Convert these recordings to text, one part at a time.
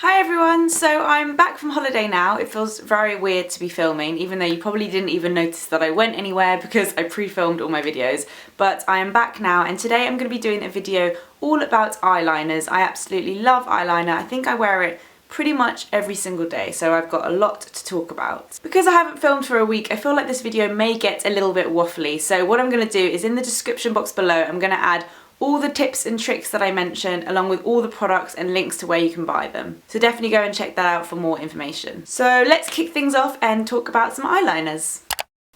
Hi everyone, so I'm back from holiday now. It feels very weird to be filming, even though you probably didn't even notice that I went anywhere because I pre-filmed all my videos. But I am back now, and today I'm going to be doing a video all about eyeliners. I absolutely love eyeliner. I think I wear it pretty much every single day, so I've got a lot to talk about. Because I haven't filmed for a week, I feel like this video may get a little bit waffly, so what I'm going to do is in the description box below I'm going to add all the tips and tricks that I mentioned, along with all the products and links to where you can buy them. So definitely go and check that out for more information. So let's kick things off and talk about some eyeliners.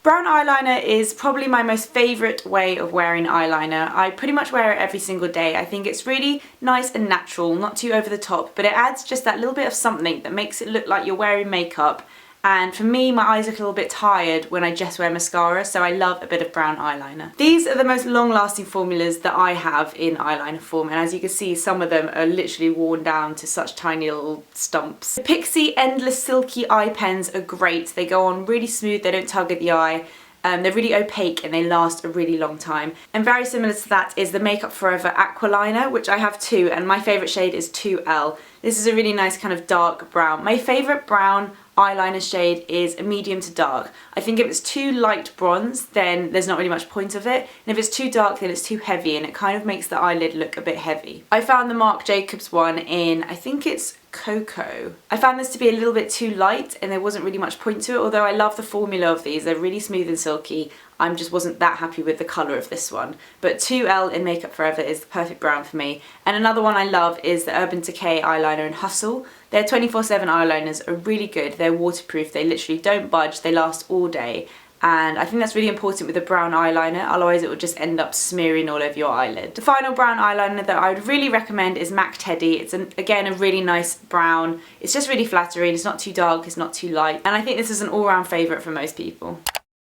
Brown eyeliner is probably my most favourite way of wearing eyeliner. I pretty much wear it every single day. I think it's really nice and natural, not too over the top, but it adds just that little bit of something that makes it look like you're wearing makeup. And for me, my eyes look a little bit tired when I just wear mascara, so I love a bit of brown eyeliner. These are the most long-lasting formulas that I have in eyeliner form, and as you can see, some of them are literally worn down to such tiny little stumps. The Pixie Endless Silky Eye Pens are great. They go on really smooth, they don't tug at the eye. They're really opaque and they last a really long time. And very similar to that is the Makeup Forever Aqualiner, which I have too, and my favourite shade is 2L. This is a really nice kind of dark brown. My favourite brown eyeliner shade is a medium to dark. I think if it's too light bronze, then there's not really much point of it, and if it's too dark, then it's too heavy and it kind of makes the eyelid look a bit heavy. I found the Marc Jacobs one in, I think it's Cocoa. I found this to be a little bit too light and there wasn't really much point to it, although I love the formula of these. They're really smooth and silky. I just wasn't that happy with the colour of this one. But 2L in Makeup Forever is the perfect brown for me. And another one I love is the Urban Decay eyeliner in Hustle. Their 24/7 eyeliners are really good. They're waterproof, they literally don't budge, they last all day. And I think that's really important with a brown eyeliner, otherwise it will just end up smearing all over your eyelid. The final brown eyeliner that I would really recommend is MAC Teddy. It's again a really nice brown. It's just really flattering, it's not too dark, it's not too light, and I think this is an all-round favourite for most people.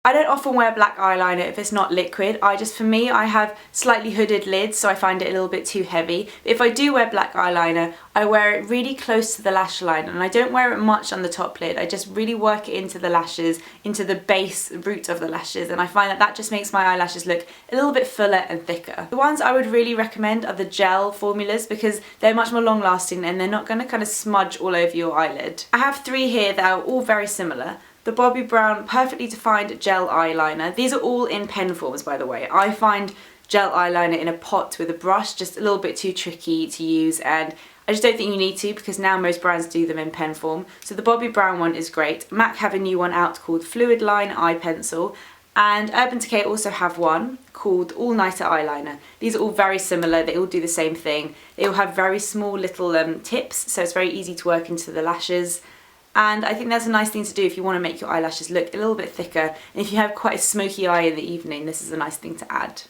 I don't often wear black eyeliner if it's not liquid. For me, I have slightly hooded lids, so I find it a little bit too heavy. If I do wear black eyeliner, I wear it really close to the lash line, and I don't wear it much on the top lid. I just really work it into the lashes, into the base root of the lashes, and I find that that just makes my eyelashes look a little bit fuller and thicker. The ones I would really recommend are the gel formulas because they're much more long lasting and they're not going to kind of smudge all over your eyelid. I have three here that are all very similar. The Bobbi Brown Perfectly Defined Gel Eyeliner. These are all in pen forms, by the way. I find gel eyeliner in a pot with a brush just a little bit too tricky to use, and I just don't think you need to because now most brands do them in pen form. So the Bobbi Brown one is great. MAC have a new one out called Fluid Line Eye Pencil, and Urban Decay also have one called All Nighter Eyeliner. These are all very similar, they all do the same thing. They all have very small little tips, so it's very easy to work into the lashes. And I think that's a nice thing to do if you want to make your eyelashes look a little bit thicker, and if you have quite a smoky eye in the evening, this is a nice thing to add.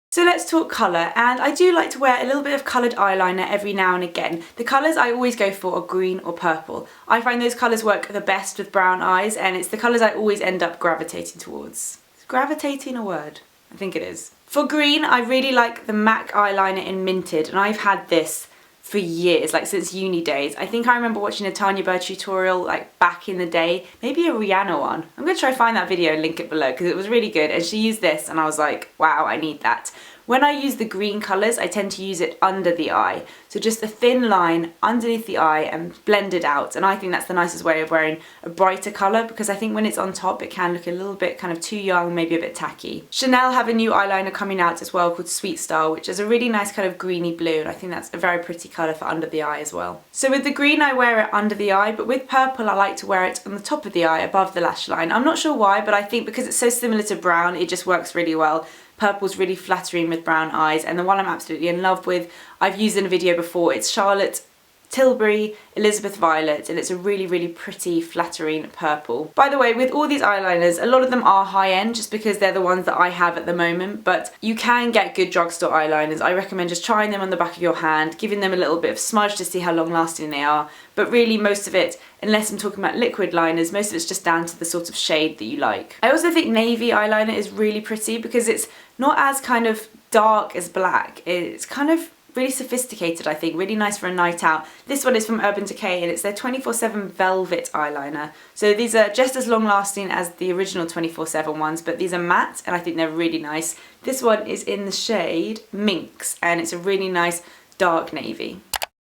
So let's talk colour, and I do like to wear a little bit of coloured eyeliner every now and again. The colours I always go for are green or purple. I find those colours work the best with brown eyes, and it's the colours I always end up gravitating towards. Is gravitating a word? I think it is. For green, I really like the MAC eyeliner in Minted, and I've had this for years, like since uni days. I think I remember watching a Tanya Bird tutorial like back in the day, maybe a Rihanna one. I'm gonna try find that video and link it below because it was really good, and she used this and I was like, wow, I need that. When I use the green colours, I tend to use it under the eye. So just a thin line underneath the eye and blend it out. And I think that's the nicest way of wearing a brighter colour because I think when it's on top, it can look a little bit kind of too young, maybe a bit tacky. Chanel have a new eyeliner coming out as well called Sweet Style, which is a really nice kind of greeny blue. And I think that's a very pretty colour for under the eye as well. So with the green, I wear it under the eye, but with purple, I like to wear it on the top of the eye above the lash line. I'm not sure why, but I think because it's so similar to brown, it just works really well. Purple's really flattering with brown eyes, and the one I'm absolutely in love with, I've used in a video before, it's Charlotte Tilbury Elizabeth Violet, and it's a really, really pretty, flattering purple. By the way, with all these eyeliners, a lot of them are high-end just because they're the ones that I have at the moment, but you can get good drugstore eyeliners. I recommend just trying them on the back of your hand, giving them a little bit of smudge to see how long-lasting they are, but really most of it, unless I'm talking about liquid liners, most of it's just down to the sort of shade that you like. I also think navy eyeliner is really pretty because it's not as kind of dark as black. It's kind of really sophisticated, I think, really nice for a night out. This one is from Urban Decay and it's their 24/7 Velvet eyeliner. So these are just as long lasting as the original 24/7 ones, but these are matte and I think they're really nice. This one is in the shade Minx and it's a really nice dark navy.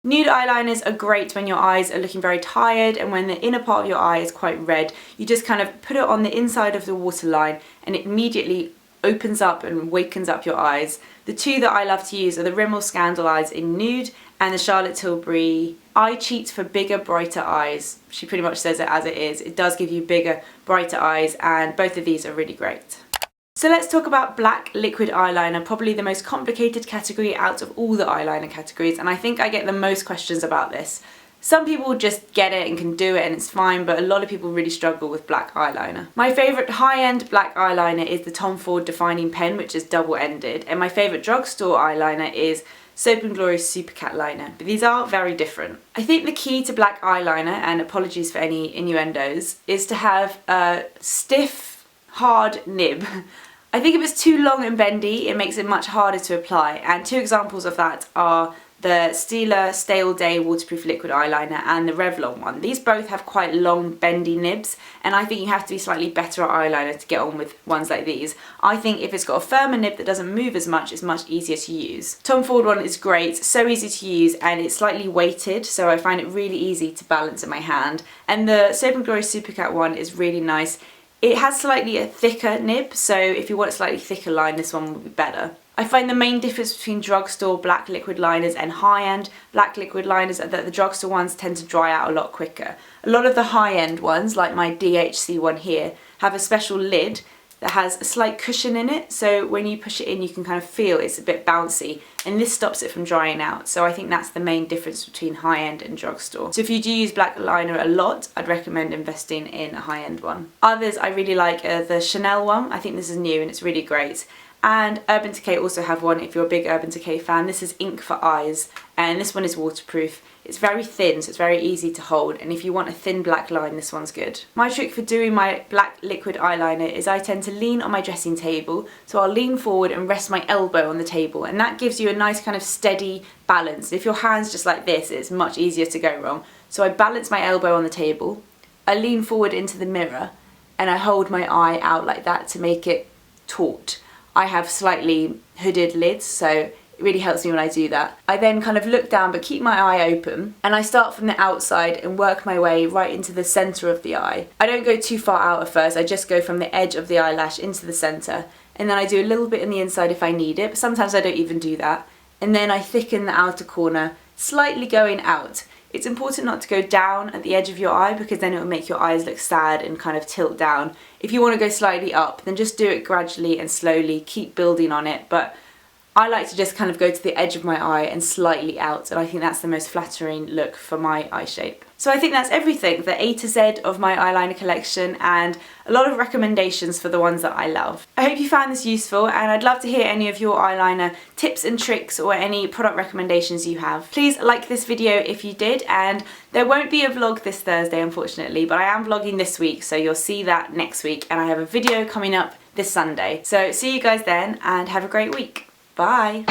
Nude eyeliners are great when your eyes are looking very tired and when the inner part of your eye is quite red. You just kind of put it on the inside of the waterline and it immediately opens up and wakens up your eyes. The two that I love to use are the Rimmel Scandal Eyes in Nude and the Charlotte Tilbury Eye Cheats for bigger, brighter eyes. She pretty much says it as it is. It does give you bigger, brighter eyes, and both of these are really great. So let's talk about black liquid eyeliner, probably the most complicated category out of all the eyeliner categories, and I think I get the most questions about this. Some people just get it and can do it and it's fine, but a lot of people really struggle with black eyeliner. My favourite high-end black eyeliner is the Tom Ford Defining Pen, which is double-ended, and my favourite drugstore eyeliner is Soap & Glory Super Cat Liner, but these are very different. I think the key to black eyeliner, and apologies for any innuendos, is to have a stiff, hard nib. I think if it's too long and bendy, it makes it much harder to apply, and two examples of that are the Stila Stale Day Waterproof Liquid Eyeliner and the Revlon one. These both have quite long bendy nibs, and I think you have to be slightly better at eyeliner to get on with ones like these. I think if it's got a firmer nib that doesn't move as much, it's much easier to use. Tom Ford one is great, so easy to use, and it's slightly weighted, so I find it really easy to balance in my hand. And the Soap & Glory Super Cat one is really nice. It has slightly a thicker nib, so if you want a slightly thicker line, this one would be better. I find the main difference between drugstore black liquid liners and high-end black liquid liners are that the drugstore ones tend to dry out a lot quicker. A lot of the high-end ones, like my DHC one here, have a special lid that has a slight cushion in it, so when you push it in you can kind of feel it's a bit bouncy, and this stops it from drying out. So I think that's the main difference between high-end and drugstore. So if you do use black liner a lot, I'd recommend investing in a high-end one. Others I really like are the Chanel one. I think this is new and it's really great. And Urban Decay also have one if you're a big Urban Decay fan. This is Ink for Eyes, and this one is waterproof. It's very thin, so it's very easy to hold, and if you want a thin black line, this one's good. My trick for doing my black liquid eyeliner is I tend to lean on my dressing table, so I'll lean forward and rest my elbow on the table, and that gives you a nice kind of steady balance. If your hand's just like this, it's much easier to go wrong. So I balance my elbow on the table, I lean forward into the mirror, and I hold my eye out like that to make it taut. I have slightly hooded lids, so it really helps me when I do that. I then kind of look down but keep my eye open, and I start from the outside and work my way right into the centre of the eye. I don't go too far out at first, I just go from the edge of the eyelash into the centre, and then I do a little bit in the inside if I need it, but sometimes I don't even do that. And then I thicken the outer corner, slightly going out. It's important not to go down at the edge of your eye because then it will make your eyes look sad and kind of tilt down. If you want to go slightly up, then just do it gradually and slowly, keep building on it, but I like to just kind of go to the edge of my eye and slightly out, and I think that's the most flattering look for my eye shape. So I think that's everything, the A to Z of my eyeliner collection, and a lot of recommendations for the ones that I love. I hope you found this useful, and I'd love to hear any of your eyeliner tips and tricks or any product recommendations you have. Please like this video if you did, and there won't be a vlog this Thursday unfortunately, but I am vlogging this week, so you'll see that next week, and I have a video coming up this Sunday. So see you guys then, and have a great week. Bye!